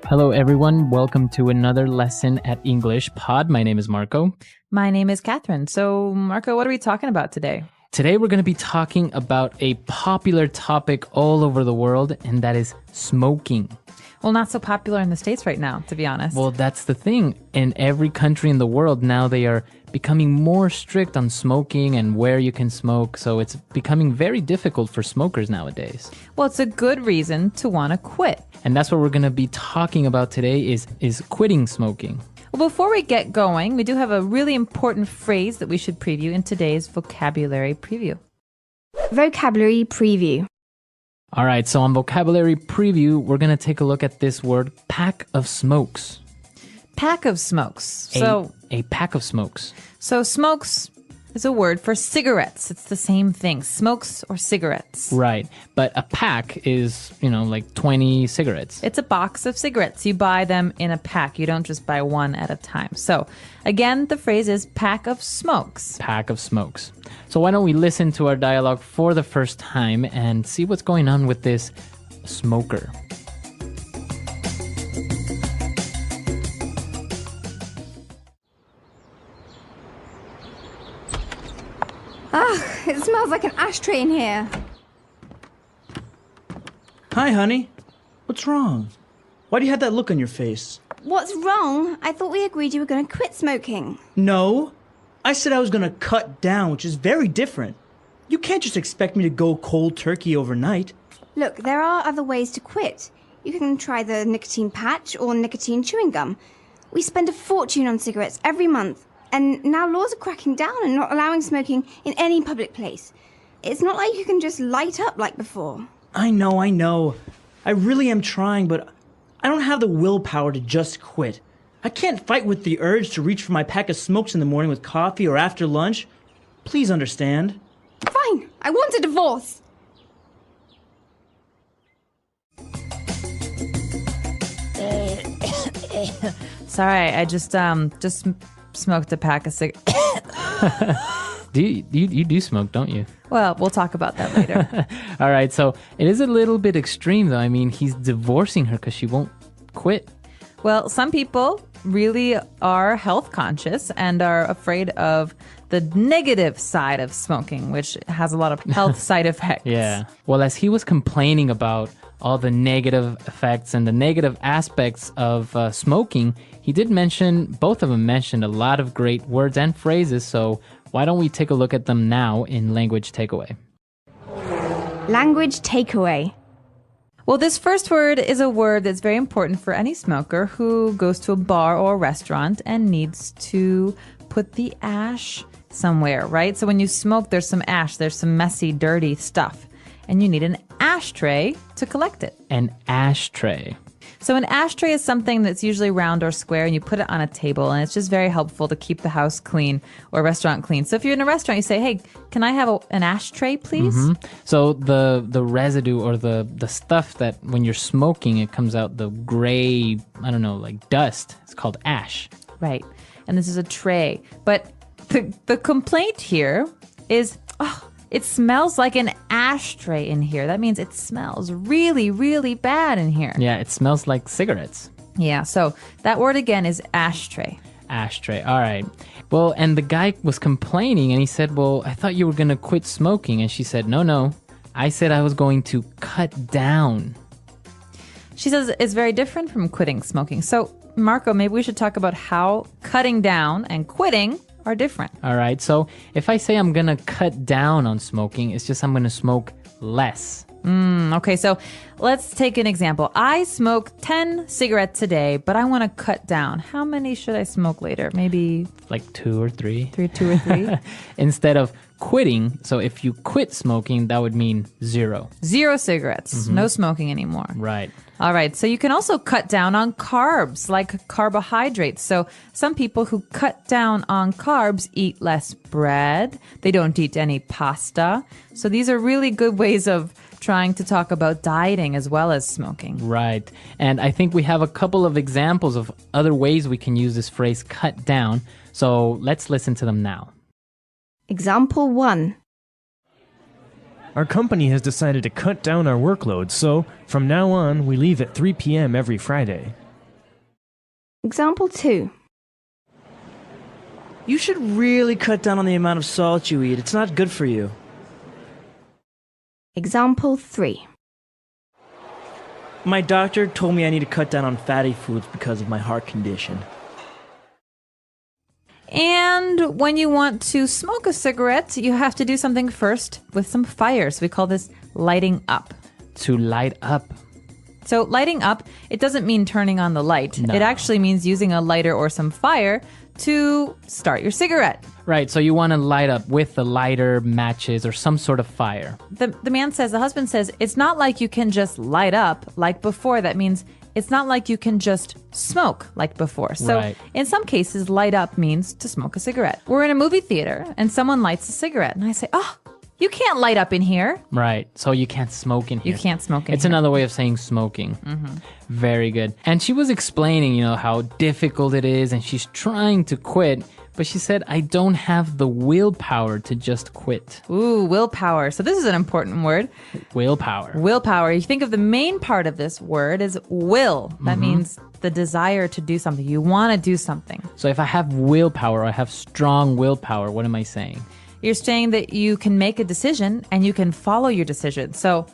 Hello, everyone. Welcome to another lesson at English Pod. My name is Marco. My name is Catherine. So, Marco, what are we talking about today? Today, we're going to be talking about a popular topic all over the world, and that is smoking. Well, not so popular in the States right now, to be honest. Well, that's the thing. In every country in the world now, they are becoming more strict on smoking and where you can smoke. So it's becoming very difficult for smokers nowadays. Well, it's a good reason to want to quit. And that's what we're going to be talking about today is quitting smoking. Well, before we get going, we do have a really important phrase that we should preview in today's vocabulary preview. Vocabulary preview. All right, so on vocabulary preview, we're going to take a look at this word, pack of smokes. Pack of smokes. A pack of smokes. So smokes is a word for cigarettes. It's the same thing, smokes or cigarettes. Right, but a pack is, like 20 cigarettes. It's a box of cigarettes. You buy them in a pack. You don't just buy one at a time. So again, the phrase is pack of smokes. Pack of smokes. So why don't we listen to our dialogue for the first time and see what's going on with this smoker. It smells like an ashtray in here. Hi, honey. What's wrong? Why do you have that look on your face? What's wrong? I thought we agreed you were going to quit smoking. No. I said I was going to cut down, which is very different. You can't just expect me to go cold turkey overnight. Look, there are other ways to quit. You can try the nicotine patch or nicotine chewing gum. We spend a fortune on cigarettes every month. And now laws are cracking down and not allowing smoking in any public place. It's not like you can just light up like before. I know. I really am trying, but I don't have the willpower to just quit. I can't fight with the urge to reach for my pack of smokes in the morning with coffee or after lunch. Please understand. Fine, I want a divorce. Sorry, I just smoked a pack of cigarettes. You do smoke, don't you? Well, we'll talk about that later. All right, so it is a little bit extreme, though. I mean, he's divorcing her because she won't quit. Well, some people really are health conscious and are afraid of the negative side of smoking, which has a lot of health side effects. Yeah. Well, as he was complaining about all the negative effects and the negative aspects of smoking, he did mention, both of them mentioned a lot of great words and phrases. So why don't we take a look at them now in Language Takeaway? Language takeaway. Well, this first word is a word that's very important for any smoker who goes to a bar or a restaurant and needs to put the ash somewhere, right? So when you smoke, there's some ash, there's some messy, dirty stuff, and you need an ashtray to collect it. An ashtray. So an ashtray is something that's usually round or square, and you put it on a table, and it's just very helpful to keep the house clean or a restaurant clean. So if you're in a restaurant, you say, hey, can I have an ashtray, please? Mm-hmm. So the residue or the stuff that when you're smoking, it comes out the gray, I don't know, like dust. It's called ash. Right. And this is a tray. But the complaint here is, it smells like an ashtray in here. That means it smells really, really bad in here. Yeah, it smells like cigarettes. Yeah, so that word again is ashtray. Ashtray. All right. Well, and the guy was complaining and he said, well, I thought you were going to quit smoking. And she said, no. I said I was going to cut down. She says it's very different from quitting smoking. So, Marco, maybe we should talk about how cutting down and quitting are different. All right. So if I say I'm going to cut down on smoking, it's just I'm going to smoke less. Okay, so let's take an example. I smoke 10 cigarettes a day, but I want to cut down. How many should I smoke later? Maybe like 2 or 3. 2 or 3? Instead of quitting. So if you quit smoking, that would mean 0. 0 cigarettes. Mm-hmm. No smoking anymore. Right. All right. So you can also cut down on carbs, like carbohydrates. So some people who cut down on carbs eat less bread. They don't eat any pasta. So these are really good ways of trying to talk about dieting as well as smoking. Right. And I think we have a couple of examples of other ways we can use this phrase cut down. So let's listen to them now. Example 1. Our company has decided to cut down our workload, so from now on, we leave at 3 p.m. every Friday. Example 2. You should really cut down on the amount of salt you eat. It's not good for you. Example 3. My doctor told me I need to cut down on fatty foods because of my heart condition. And when you want to smoke a cigarette, you have to do something first with some fire. So we call this lighting up. To light up. So lighting up, it doesn't mean turning on the light. No. It actually means using a lighter or some fire to start your cigarette. Right, so you want to light up with the lighter, matches, or some sort of fire. The husband says, it's not like you can just light up like before. That means it's not like you can just smoke like before. So Right. in some cases, light up means to smoke a cigarette. We're in a movie theater and someone lights a cigarette. And I say, oh, you can't light up in here. Right, so you can't smoke in here. You can't smoke in It's here. another way of saying smoking. Very good. And she was explaining, how difficult it is, and she's trying to quit, but she said, I don't have the willpower to just quit. Ooh, willpower. So this is an important word. Willpower. Willpower. You think of the main part of this word is will. That means the desire to do something. You want to do something. So if I have willpower, or I have strong willpower, what am I saying? You're saying that you can make a decision and you can follow your decision. So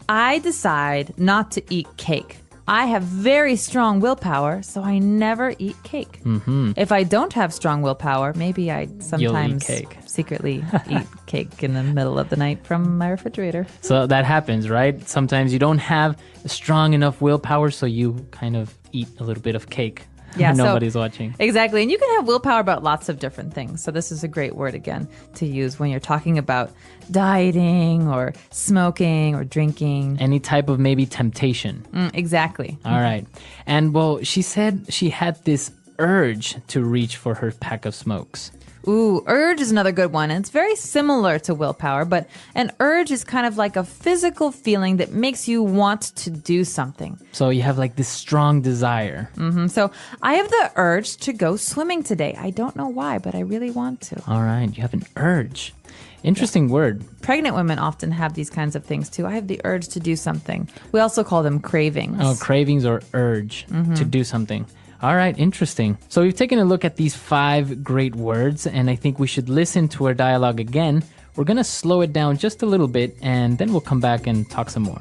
I decide not to eat cake. I have very strong willpower, so I never eat cake. Mm-hmm. If I don't have strong willpower, maybe I sometimes cake. secretly eat cake in the middle of the night from my refrigerator. So that happens, right? Sometimes you don't have strong enough willpower, so you kind of eat a little bit of cake. Yeah, so- Nobody's watching. Exactly. And you can have willpower about lots of different things. So this is a great word, again, to use when you're talking about dieting or smoking or drinking. Any type of maybe temptation. Exactly. All right. And well, she said she had this urge to reach for her pack of smokes. Ooh, urge is another good one. And it's very similar to willpower, but an urge is kind of like a physical feeling that makes you want to do something. So you have like this strong desire. So I have the urge to go swimming today. I don't know why, but I really want to. All right. You have an urge. Interesting word. Pregnant women often have these kinds of things too. I have the urge to do something. We also call them cravings. Oh, cravings or urge to do something. All right, interesting. So we've taken a look at these 5 great words, and I think we should listen to our dialogue again. We're going to slow it down just a little bit, and then we'll come back and talk some more.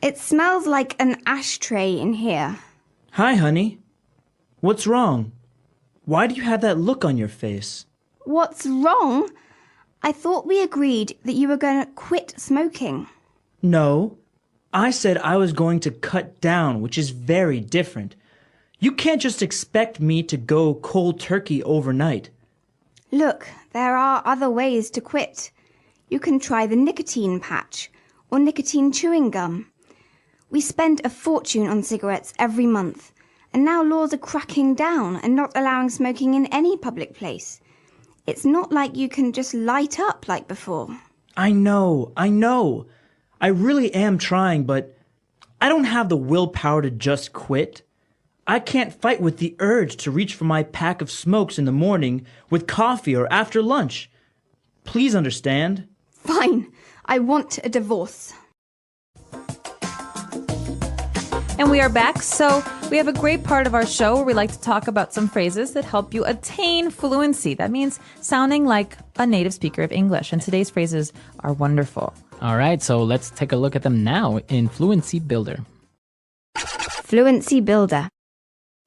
It smells like an ashtray in here. Hi, honey. What's wrong? Why do you have that look on your face? What's wrong? I thought we agreed that you were going to quit smoking. No, I said I was going to cut down, which is very different. You can't just expect me to go cold turkey overnight. Look, there are other ways to quit. You can try the nicotine patch or nicotine chewing gum. We spend a fortune on cigarettes every month, and now laws are cracking down and not allowing smoking in any public place. It's not like you can just light up like before. I know. I really am trying, but I don't have the willpower to just quit. I can't fight with the urge to reach for my pack of smokes in the morning with coffee or after lunch. Please understand. Fine, I want a divorce. And we are back. So we have a great part of our show where we like to talk about some phrases that help you attain fluency. That means sounding like a native speaker of English. And today's phrases are wonderful. All right, so let's take a look at them now in Fluency Builder. Fluency Builder.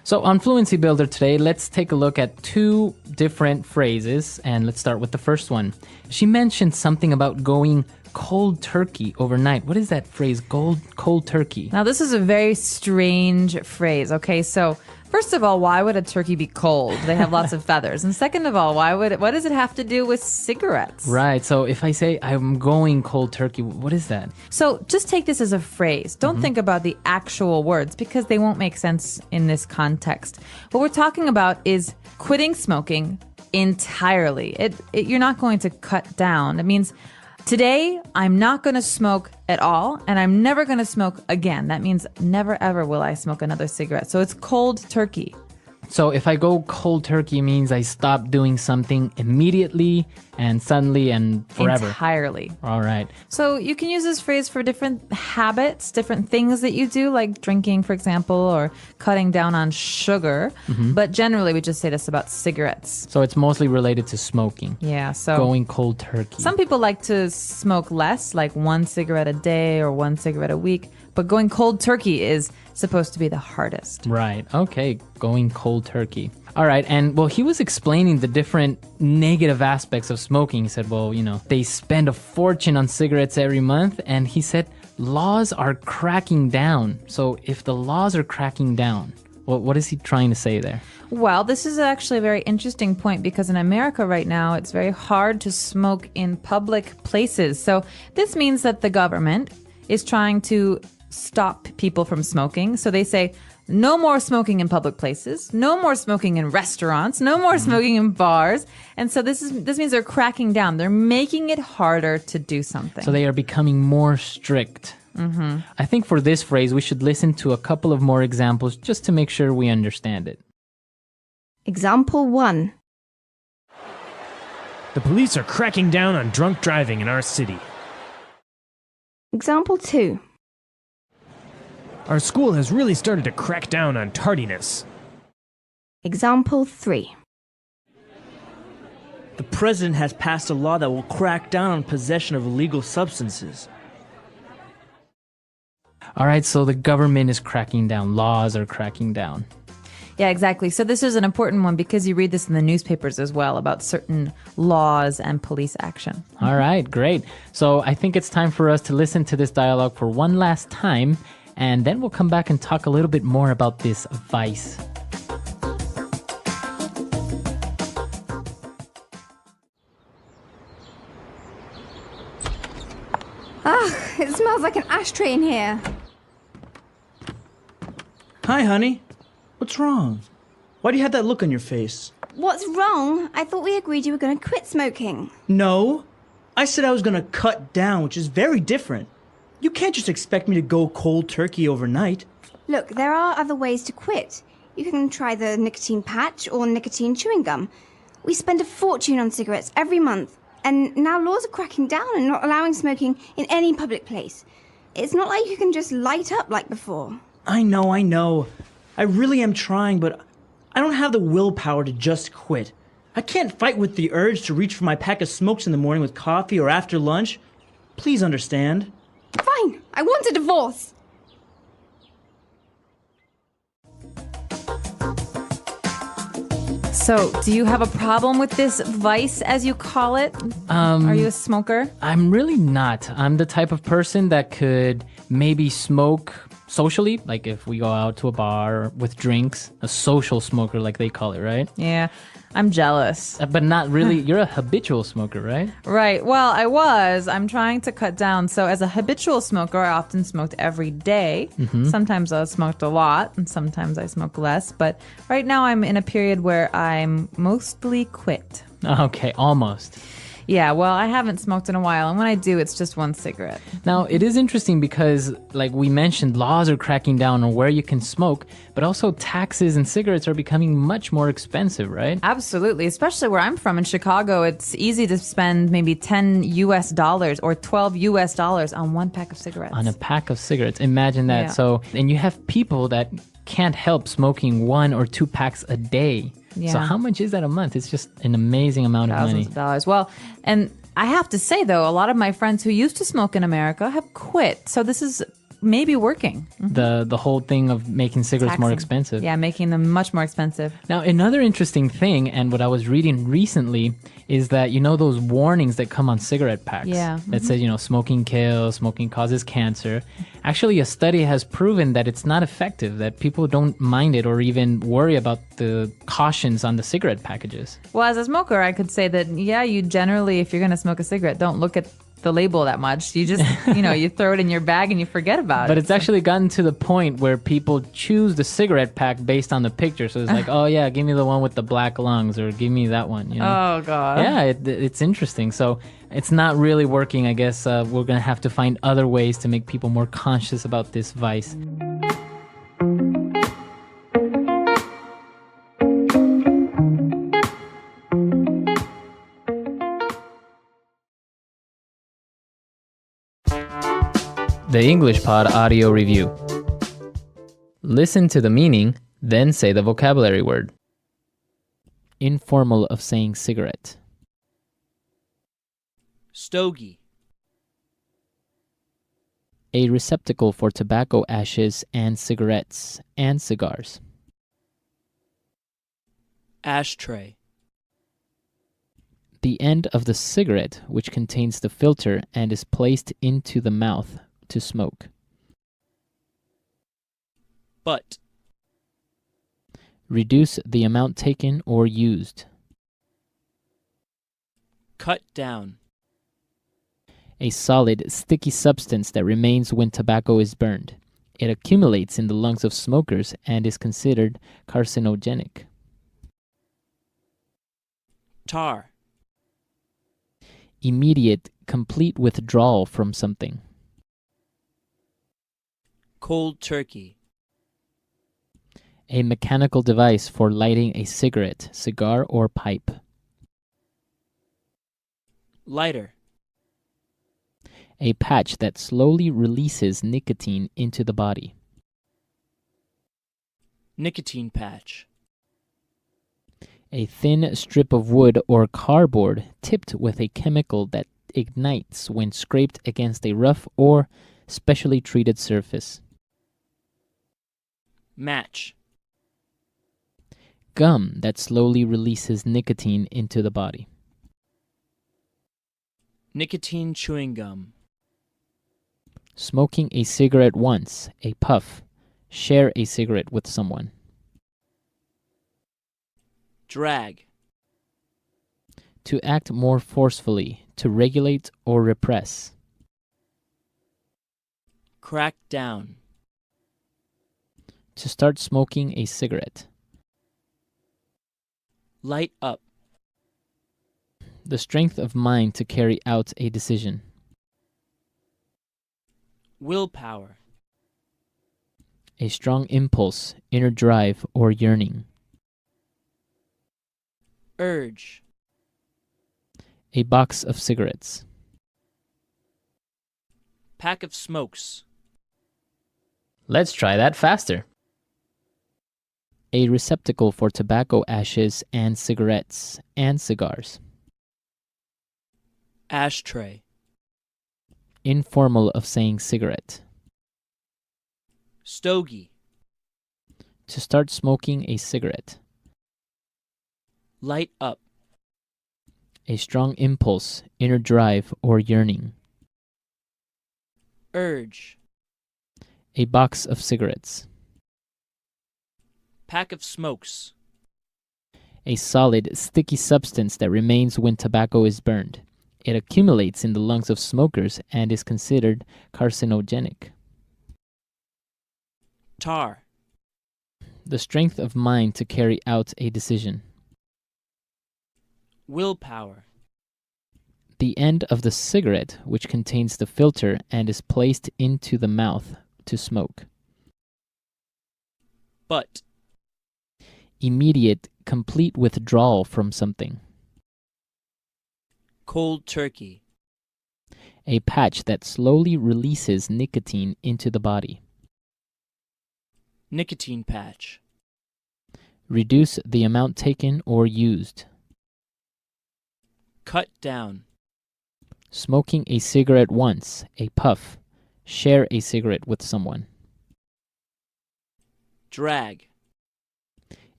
So on Fluency Builder today, let's take a look at 2 different phrases, and let's start with the first one. She mentioned something about going cold turkey overnight. What is that phrase, cold turkey? Now, this is a very strange phrase. Okay, so first of all, why would a turkey be cold? They have lots of feathers. And second of all, what does it have to do with cigarettes? Right, so if I say I'm going cold turkey, what is that? So just take this as a phrase. Don't think about the actual words because they won't make sense in this context. What we're talking about is quitting smoking entirely. You're not going to cut down. It means today I'm not going to smoke at all, and I'm never going to smoke again. That means never ever will I smoke another cigarette. So it's cold turkey. So if I go cold turkey, it means I stop doing something immediately and suddenly and forever. Entirely. All right. So you can use this phrase for different habits, different things that you do, like drinking, for example, or cutting down on sugar. But generally, we just say this about cigarettes. So it's mostly related to smoking. Yeah, so Going cold turkey. some people like to smoke less, like 1 cigarette a day or 1 cigarette a week. But going cold turkey is supposed to be the hardest. Right. Okay. Going cold turkey. All right. And well, he was explaining the different negative aspects of smoking. He said, well, they spend a fortune on cigarettes every month. And he said, laws are cracking down. So if the laws are cracking down, what is he trying to say there? Well, this is actually a very interesting point because in America right now, it's very hard to smoke in public places. So this means that the government is trying to stop people from smoking. So they say, no more smoking in public places, no more smoking in restaurants, no more smoking in bars. And so this means they're cracking down. They're making it harder to do something. So they are becoming more strict. I think for this phrase, we should listen to a couple of more examples just to make sure we understand it. Example 1. The police are cracking down on drunk driving in our city. Example 2. Our school has really started to crack down on tardiness. Example 3. The president has passed a law that will crack down on possession of illegal substances. All right, so the government is cracking down. Laws are cracking down. Yeah, exactly. So this is an important one because you read this in the newspapers as well about certain laws and police action. All right, great. So I think it's time for us to listen to this dialogue for one last time, and then we'll come back and talk a little bit more about this vice. It smells like an ashtray in here. Hi, honey. What's wrong? Why do you have that look on your face? What's wrong? I thought we agreed you were going to quit smoking. No. I said I was going to cut down, which is very different. You can't just expect me to go cold turkey overnight. Look, there are other ways to quit. You can try the nicotine patch or nicotine chewing gum. We spend a fortune on cigarettes every month. And now laws are cracking down and not allowing smoking in any public place. It's not like you can just light up like before. I know. I really am trying, but I don't have the willpower to just quit. I can't fight with the urge to reach for my pack of smokes in the morning with coffee or after lunch. Please understand. Fine, I want a divorce. So, do you have a problem with this vice, as you call it? Are you a smoker? I'm really not. I'm the type of person that could maybe smoke socially, like if we go out to a bar with drinks, a social smoker like they call it, right? Yeah, I'm jealous. But not really. You're a habitual smoker, right? Right. Well, I'm trying to cut down. So as a habitual smoker, I often smoked every day. Sometimes I smoked a lot and sometimes I smoke less. But right now I'm in a period where I'm mostly quit. Okay, almost. Yeah, well, I haven't smoked in a while, and when I do, it's just 1 cigarette. Now, it is interesting because, like we mentioned, laws are cracking down on where you can smoke, but also taxes and cigarettes are becoming much more expensive, right? Absolutely, especially where I'm from in Chicago. It's easy to spend maybe $10 or $12 on 1 pack of cigarettes. On a pack of cigarettes. Imagine that. Yeah. So, and you have people that can't help smoking 1 or 2 packs a day. Yeah. So how much is that a month? It's just an amazing amount of money. Thousands of dollars. Well, and I have to say, though, a lot of my friends who used to smoke in America have quit. So this is maybe working. The whole thing of making cigarettes more Taxing. expensive. Yeah, making them much more expensive. Now, another interesting thing, and what I was reading recently, is that, those warnings that come on cigarette packs Yeah. that says, smoking kills, smoking causes cancer. Actually, a study has proven that it's not effective, that people don't mind it or even worry about the cautions on the cigarette packages. Well, as a smoker, I could say that, yeah, you generally, if you're going to smoke a cigarette, don't look at the label that much. You just, you throw it in your bag and you forget about it. But it's actually gotten to the point where people choose the cigarette pack based on the picture. So it's like, oh yeah, give me the one with the black lungs, or give me that one. Oh, God. Yeah, it's interesting. So it's not really working. I guess we're going to have to find other ways to make people more conscious about this vice. The English Pod Audio Review. Listen to the meaning, then say the vocabulary word. Informal of saying cigarette. Stogie. A receptacle for tobacco ashes and cigarettes and cigars. Ashtray. The end of the cigarette which contains the filter and is placed into the mouth to smoke. Butt. Reduce the amount taken or used. Cut down. A solid, sticky substance that remains when tobacco is burned. It accumulates in the lungs of smokers and is considered carcinogenic. Tar. Immediate, complete withdrawal from something. Cold turkey. A mechanical device for lighting a cigarette, cigar, or pipe. Lighter. A patch that slowly releases nicotine into the body. Nicotine patch. A thin strip of wood or cardboard tipped with a chemical that ignites when scraped against a rough or specially treated surface. Match. Gum that slowly releases nicotine into the body. Nicotine chewing gum. Smoking a cigarette once, a puff. Share a cigarette with someone. Drag. To act more forcefully, to regulate or repress. Crack down. To start smoking a cigarette. Light up. The strength of mind to carry out a decision. Willpower. A strong impulse, inner drive, or yearning. Urge. A box of cigarettes. Pack of smokes. Let's try that faster. A receptacle for tobacco ashes and cigarettes and cigars. Ashtray. Informal of saying cigarette. Stogie. To start smoking a cigarette. Light up. A strong impulse, inner drive, or yearning. Urge. A box of cigarettes. Pack of smokes. A solid, sticky substance that remains when tobacco is burned. It accumulates in the lungs of smokers and is considered carcinogenic. Tar. The strength of mind to carry out a decision. Willpower. The end of the cigarette which contains the filter and is placed into the mouth to smoke. Butt. Immediate, complete withdrawal from something. Cold turkey. A patch that slowly releases nicotine into the body. Nicotine patch. Reduce the amount taken or used. Cut down. Smoking a cigarette once, a puff. Share a cigarette with someone. Drag.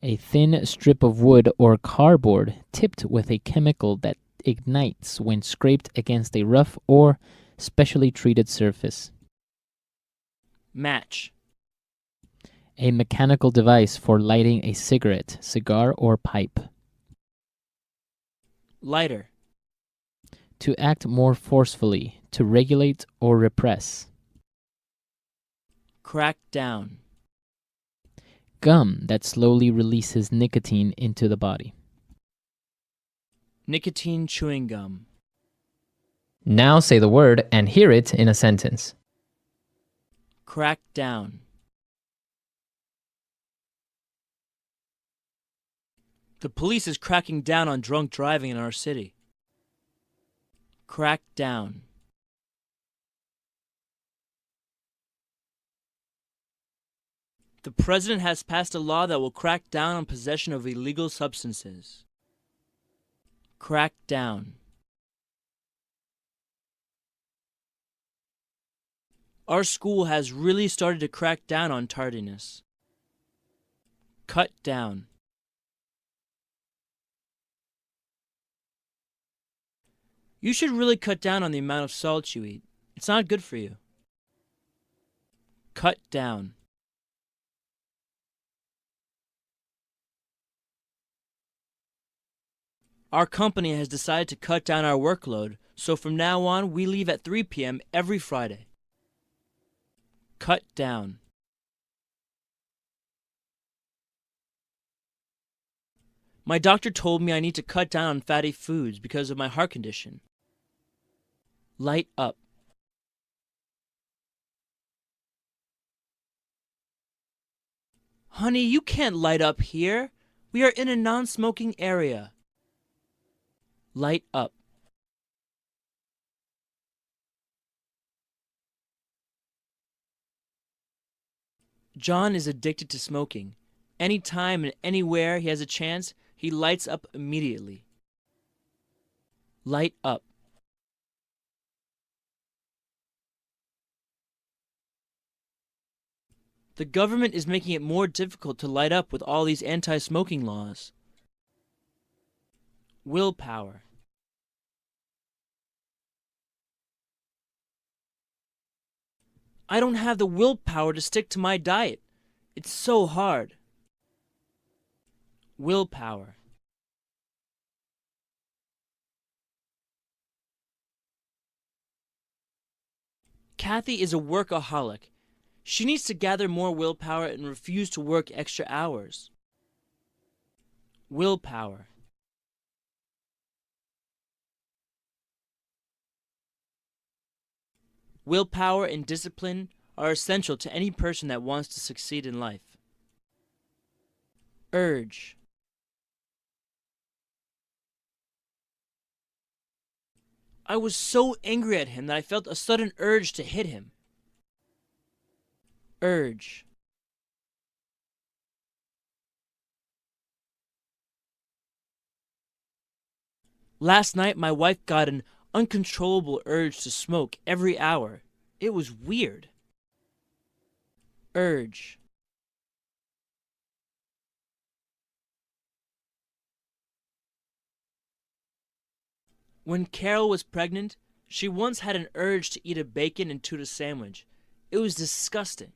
A thin strip of wood or cardboard tipped with a chemical that ignites when scraped against a rough or specially treated surface. Match. A mechanical device for lighting a cigarette, cigar, or pipe. Lighter. To act more forcefully, to regulate or repress. Crack down. Gum that slowly releases nicotine into the body. Nicotine chewing gum. Now say the word and hear it in a sentence. Crack down. The police is cracking down on drunk driving in our city. Crack down. The president has passed a law that will crack down on possession of illegal substances. Crack down. Our school has really started to crack down on tardiness. Cut down. You should really cut down on the amount of salt you eat. It's not good for you. Cut down. Our company has decided to cut down our workload, so from now on we leave at 3 p.m. every Friday. Cut down. My doctor told me I need to cut down on fatty foods because of my heart condition. Light up. Honey, you can't light up here. We are in a non-smoking area. Light up. John is addicted to smoking. Anytime and anywhere he has a chance, he lights up immediately. Light up. The government is making it more difficult to light up with all these anti-smoking laws. Willpower. I don't have the willpower to stick to my diet. It's so hard. Willpower. Kathy is a workaholic. She needs to gather more willpower and refuse to work extra hours. Willpower. Willpower and discipline are essential to any person that wants to succeed in life. Urge. I was so angry at him that I felt a sudden urge to hit him. Urge. Last night, my wife got an uncontrollable urge to smoke every hour. It was weird. Urge. When Carol was pregnant, she once had an urge to eat a bacon and tuna sandwich. It was disgusting.